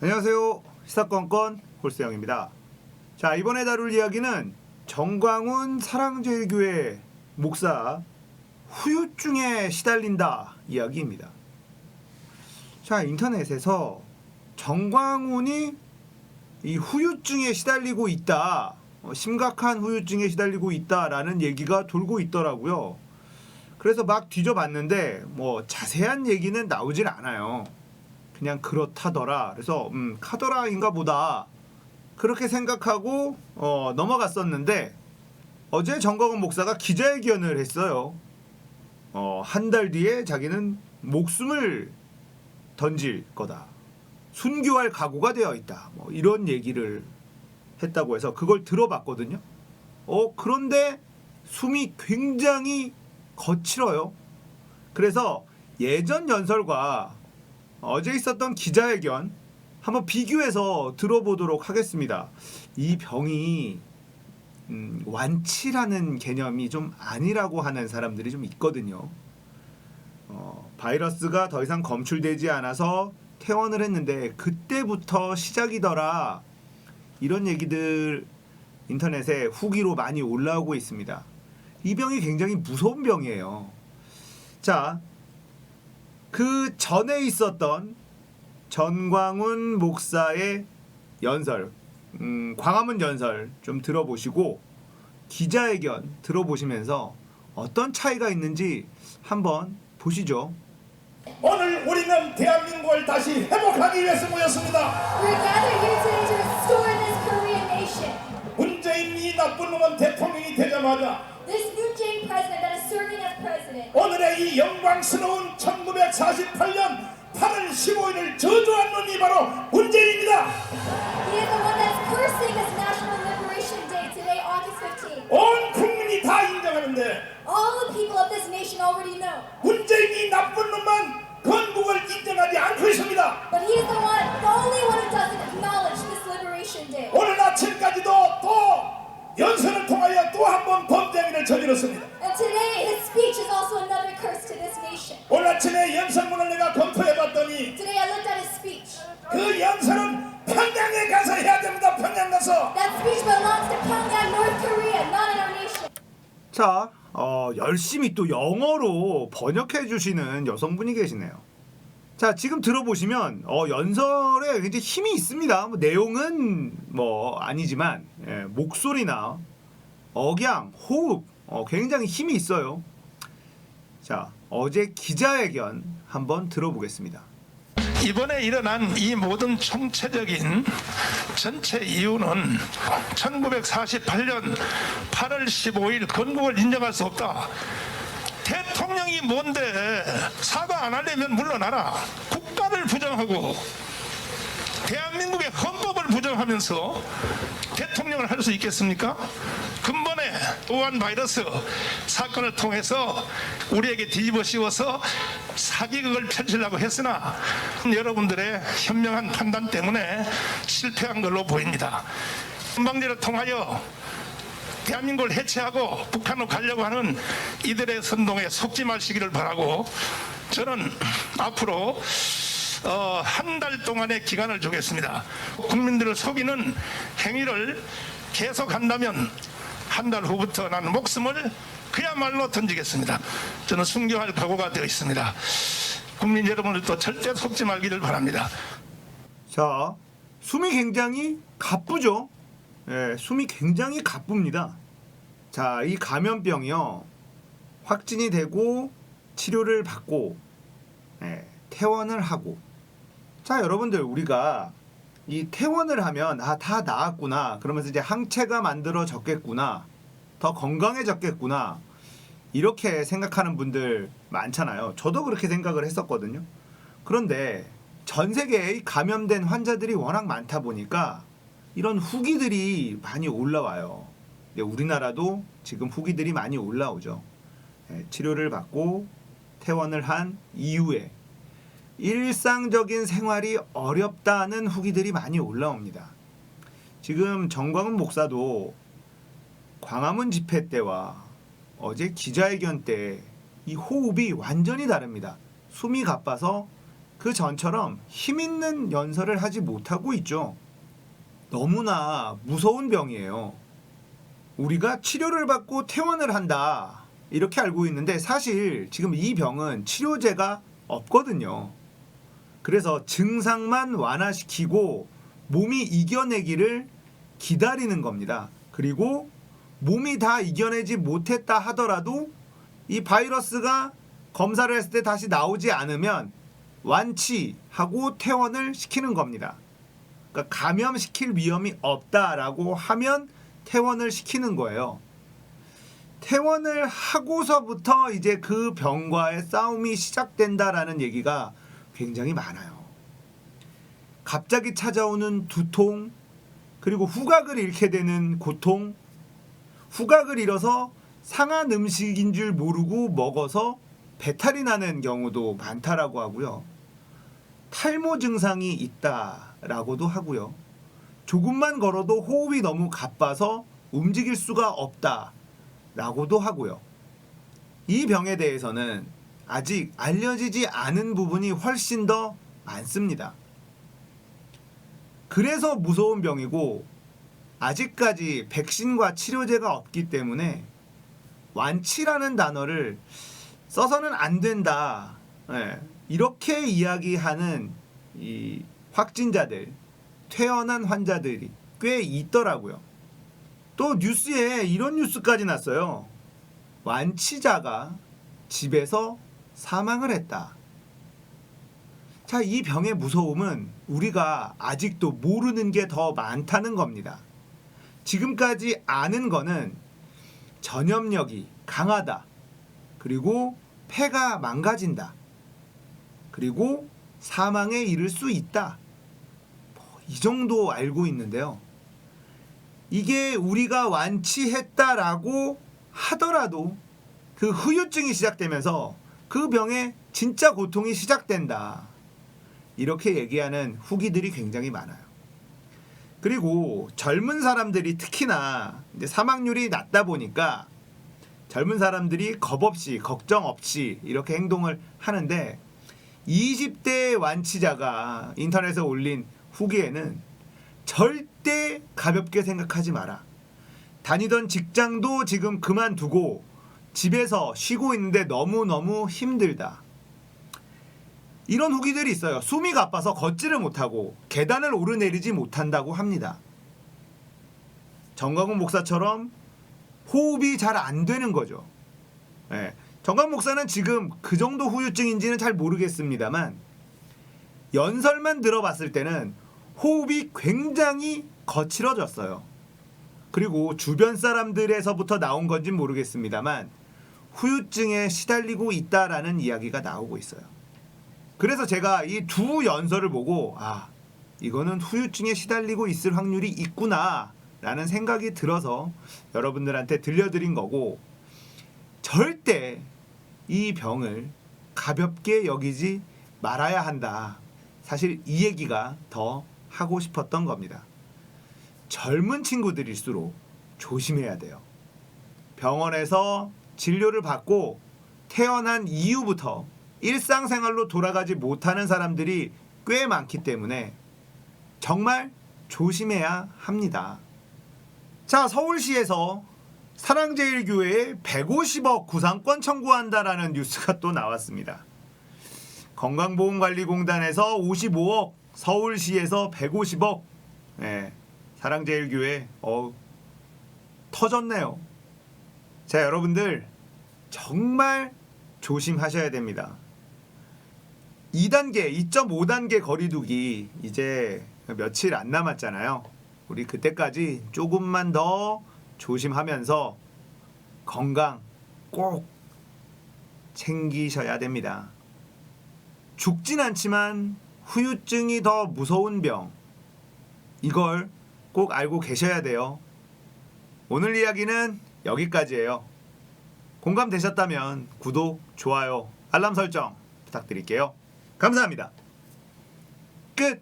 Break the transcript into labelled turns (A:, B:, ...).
A: 안녕하세요. 시사건건 홀세영입니다. 자, 이번에 다룰 이야기는 정광훈 사랑제일교회 목사 후유증에 시달린다 이야기입니다. 자, 인터넷에서 정광훈이 이 후유증에 시달리고 있다, 심각한 후유증에 시달리고 있다라는 얘기가 돌고 있더라고요. 그래서 막 뒤져봤는데 뭐 자세한 얘기는 나오질 않아요. 그냥 그렇다더라. 그래서 카더라인가 보다 그렇게 생각하고 넘어갔었는데, 어제 정광훈 목사가 기자회견을 했어요. 한 달 뒤에 자기는 목숨을 던질 거다, 순교할 각오가 되어 있다, 뭐 이런 얘기를 했다고 해서 그걸 들어봤거든요. 그런데 숨이 굉장히 거칠어요. 그래서 예전 연설과 어제 있었던 기자회견 한번 비교해서 들어보도록 하겠습니다. 이 병이 완치라는 개념이 좀 아니라고 하는 사람들이 좀 있거든요. 바이러스가 더 이상 검출되지 않아서 퇴원을 했는데 그때부터 시작이더라, 이런 얘기들 인터넷에 후기로 많이 올라오고 있습니다. 이 병이 굉장히 무서운 병이에요. 자, 그 전에 있었던 정광훈 목사의 연설, 광화문 연설 좀 들어보시고 기자회견 들어보시면서 어떤 차이가 있는지 한번 보시죠.
B: 오늘 우리는 대한민국을 다시 회복하기 위해서 모였습니다.
C: We're gathered here today to restore this Korean nation.
B: 문재인 이 나쁜 놈은 대통령이 되자마자
C: This Moon Jae-in president that is serving as president.
B: 오늘의 이 영광스러운 1948년 8월 15일을 저주한 놈이 바로 문재인입니다.
C: He is the one that is cursing this National Liberation Day today, August 15th.
B: 온 국민이 다 인정하는데
C: All the people of this nation already know.
B: 문재인이 나쁜 놈만 건국을 인정하지 않고 있습니다.
C: But he is the only one who doesn't acknowledge this Liberation Day.
B: 오늘 아침까지도 또 연설을 통하여 또 한 번 범죄행위를 저질렀습니다.
C: And today his speech is also another curse to this nation.
B: 오늘 아침에 연설문을 내가 검토해봤더니
C: Today I looked at his speech.
B: 그 연설은 평양에 가서 해야 됩니다. 평양 가서.
C: That speech belongs to Pyongyang, North Korea, not in our nation.
A: 자, 열심히 또 영어로 번역해 주시는 여성분이 계시네요. 자, 지금 들어보시면 연설에 굉장히 힘이 있습니다. 뭐 내용은 뭐 아니지만 목소리나 억양, 호흡 굉장히 힘이 있어요. 자, 어제 기자회견 한번 들어보겠습니다.
D: 이번에 일어난 이 모든 총체적인 전체 이유는 1948년 8월 15일 건국을 인정할 수 없다. 대통령이 뭔데 사과 안 하려면 물러나라. 국가를 부정하고 대한민국의 헌법을 부정하면서 대통령을 할 수 있겠습니까? 근본에 우한 바이러스 사건을 통해서 우리에게 뒤집어 씌워서 사기극을 펼치려고 했으나 여러분들의 현명한 판단 때문에 실패한 걸로 보입니다. 전방제를 통하여 대한민국을 해체하고 북한으로 가려고 하는 이들의 선동에 속지 마시기를 바라고, 저는 앞으로 한 달 동안의 기간을 주겠습니다. 국민들을 속이는 행위를 계속한다면 한 달 후부터 나는 목숨을 그야말로 던지겠습니다. 저는 순교할 각오가 되어 있습니다. 국민 여러분들도 절대 속지 말기를 바랍니다.
A: 자, 숨이 굉장히 가쁘죠? 숨이 굉장히 가쁩니다. 자, 이 감염병이요, 확진이 되고 치료를 받고 퇴원을 하고, 자, 여러분들 우리가 이 퇴원을 하면 다 나았구나, 그러면서 이제 항체가 만들어졌겠구나, 더 건강해졌겠구나, 이렇게 생각하는 분들 많잖아요. 저도 그렇게 생각을 했었거든요. 그런데 전 세계에 감염된 환자들이 워낙 많다 보니까 이런 후기들이 많이 올라와요. 우리나라도 지금 후기들이 많이 올라오죠. 치료를 받고 퇴원을 한 이후에 일상적인 생활이 어렵다는 후기들이 많이 올라옵니다. 지금 정광훈 목사도 광화문 집회 때와 어제 기자회견 때 이 호흡이 완전히 다릅니다. 숨이 가빠서 그 전처럼 힘 있는 연설을 하지 못하고 있죠. 너무나 무서운 병이에요. 우리가 치료를 받고 퇴원을 한다 이렇게 알고 있는데 사실 지금 이 병은 치료제가 없거든요. 그래서 증상만 완화시키고 몸이 이겨내기를 기다리는 겁니다. 그리고 몸이 다 이겨내지 못했다 하더라도 이 바이러스가 검사를 했을 때 다시 나오지 않으면 완치하고 퇴원을 시키는 겁니다. 그러니까 감염시킬 위험이 없다라고 하면 퇴원을 시키는 거예요. 퇴원을 하고서부터 이제 그 병과의 싸움이 시작된다라는 얘기가 굉장히 많아요. 갑자기 찾아오는 두통, 그리고 후각을 잃게 되는 고통, 후각을 잃어서 상한 음식인 줄 모르고 먹어서 배탈이 나는 경우도 많다라고 하고요. 탈모 증상이 있다라고도 하고요. 조금만 걸어도 호흡이 너무 가빠서 움직일 수가 없다라고도 하고요. 이 병에 대해서는 아직 알려지지 않은 부분이 훨씬 더 많습니다. 그래서 무서운 병이고 아직까지 백신과 치료제가 없기 때문에 완치라는 단어를 써서는 안 된다. 이렇게 이야기하는 이 확진자들, 퇴원한 환자들이 꽤 있더라고요. 또 뉴스에 이런 뉴스까지 났어요. 완치자가 집에서 사망을 했다. 자, 이 병의 무서움은 우리가 아직도 모르는 게 더 많다는 겁니다. 지금까지 아는 거는 전염력이 강하다. 그리고 폐가 망가진다. 그리고 사망에 이를 수 있다. 이 정도 알고 있는데요. 이게 우리가 완치했다라고 하더라도 그 후유증이 시작되면서 그 병에 진짜 고통이 시작된다. 이렇게 얘기하는 후기들이 굉장히 많아요. 그리고 젊은 사람들이 특히나 이제 사망률이 낮다 보니까 젊은 사람들이 겁 없이 걱정 없이 이렇게 행동을 하는데 20대 완치자가 인터넷에 올린 후기에는 절대 가볍게 생각하지 마라. 다니던 직장도 지금 그만두고 집에서 쉬고 있는데 너무너무 힘들다. 이런 후기들이 있어요. 숨이 가빠서 걷지를 못하고 계단을 오르내리지 못한다고 합니다. 정광훈 목사처럼 호흡이 잘 안 되는 거죠. 정광훈 목사는 지금 그 정도 후유증인지는 잘 모르겠습니다만 연설만 들어봤을 때는 호흡이 굉장히 거칠어졌어요. 그리고 주변 사람들에서부터 나온 건지는 모르겠습니다만 후유증에 시달리고 있다라는 이야기가 나오고 있어요. 그래서 제가 이 두 연설을 보고 이거는 후유증에 시달리고 있을 확률이 있구나 라는 생각이 들어서 여러분들한테 들려드린 거고, 절대 이 병을 가볍게 여기지 말아야 한다. 사실 이 얘기가 더 하고 싶었던 겁니다. 젊은 친구들일수록 조심해야 돼요. 병원에서 진료를 받고 퇴원한 이후부터 일상생활로 돌아가지 못하는 사람들이 꽤 많기 때문에 정말 조심해야 합니다. 자, 서울시에서 사랑제일교회에 150억 구상권 청구한다라는 뉴스가 또 나왔습니다. 건강보험관리공단에서 55억, 서울시에서 150억. 사랑제일교회 터졌네요. 자, 여러분들 정말 조심하셔야 됩니다. 2단계, 2.5단계 거리두기 이제 며칠 안 남았잖아요. 우리 그때까지 조금만 더 조심하면서 건강 꼭 챙기셔야 됩니다. 죽진 않지만 후유증이 더 무서운 병, 이걸 꼭 알고 계셔야 돼요. 오늘 이야기는 여기까지예요. 공감되셨다면 구독, 좋아요, 알람 설정 부탁드릴게요. 감사합니다. 끝!